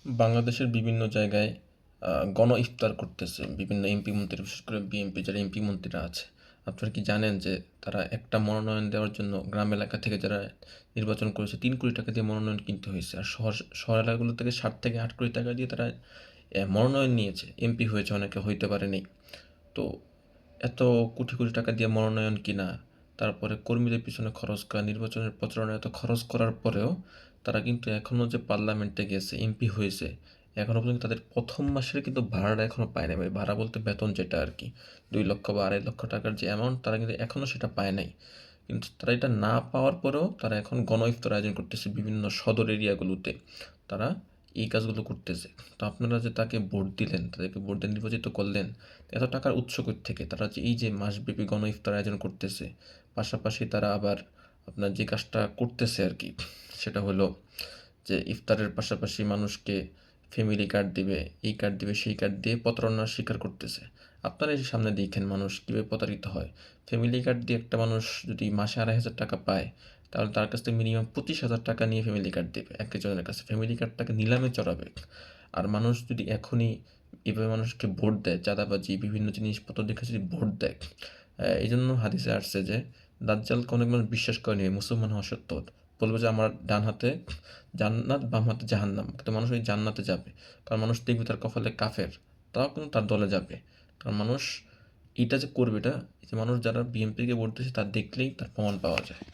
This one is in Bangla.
বাংলাদেশের বিভিন্ন জায়গায় গণ ইফতার করতেছে বিভিন্ন এমপি মন্ত্রী, বিশেষ করে বিএনপি যারা এমপি মন্ত্রীরা আছে। আপনারা কি জানেন যে তারা একটা মনোনয়ন দেওয়ার জন্য গ্রাম এলাকা থেকে যারা নির্বাচন করেছে ৩ কোটি টাকা দিয়ে মনোনয়ন কিনতে হয়েছে, আর শহর শহর এলাকাগুলো থেকে ৭ থেকে ৮ কোটি টাকা দিয়ে তারা মনোনয়ন নিয়েছে, এমপি হয়েছে, অনেকে হইতে পারেনি। তো এত কোটি কোটি টাকা দিয়ে মনোনয়ন কিনা, তারপরে কর্মীদের পিছনে খরচ করা, নির্বাচনের প্রচারণায় এত খরচ করার পরেও তারা কিন্তু এখনও যে পার্লামেন্টে গেছে, এমপি হয়েছে, এখনও পর্যন্ত তাদের প্রথম মাসের কিন্তু ভাড়াটা এখনও পায় নাই। ভাড়া বলতে বেতন যেটা আর কি, ২ লক্ষ বা ২.৫ লক্ষ টাকার যে অ্যামাউন্ট, তারা কিন্তু এখনও সেটা পায় নাই। কিন্তু তারা এটা না পাওয়ার পরেও তারা এখন গণ ইফতার আয়োজন করতেছে বিভিন্ন সদর এরিয়াগুলোতে। তারা এই কাজগুলো করতেছে। তো আপনারা যে তাকে ভোট দিলেন, তাদেরকে ভোট দিয়ে নির্বাচিত করলেন, এত টাকার উৎস থেকে তারা যে এই যে মাসব্যাপী গণ ইফতার আয়োজন করতেছে, পাশাপাশি তারা আবার আপনার যে কাজটা করতেছে আর কি, সেটা হলো যে ইফতারের পাশাপাশি মানুষকে ফ্যামিলি কার্ড দিবে, এই কার্ড দিবে, সেই কার্ড দিয়ে প্রতারণার শিকার করতেছে। আপনারা এই যে সামনে দেখেন মানুষ কীভাবে প্রতারিত হয়। ফ্যামিলি কার্ড দিয়ে একটা মানুষ যদি মাসে ২৫০০ টাকা পায়, তাহলে তার কাছ থেকে মিনিমাম ২৫,০০০ টাকা নিয়ে ফ্যামিলি কার্ড দেবে একজনের কাছে, ফ্যামিলি কার্ডটাকে নিলামে চড়াবে। আর মানুষ যদি এখনই এভাবে মানুষকে ভোট দেয়, চাঁদাবাজি বিভিন্ন জিনিসপত্র দেখে যদি ভোট দেয়, এই জন্য হাদিসে আসছে যে দাজ্জালকে অনেক মানুষ বিশ্বাস করেনি মুসলমান হওয়া সত্ত্বেও। বলবে যে আমার ডান হাতে জান্নাত, বাম হাতে জাহান্নাম, কিন্তু মানুষ ওই জান্নাতে যাবে। কারণ মানুষ দেখবে তার কপালে কাফের, তাও কিন্তু তার দলে যাবে। কারণ মানুষ এটা যে করবে, এটা এই যে মানুষ যারা বিএনপিকে ভোট দিয়েছে তার দেখলেই তার প্রমাণ পাওয়া যায়।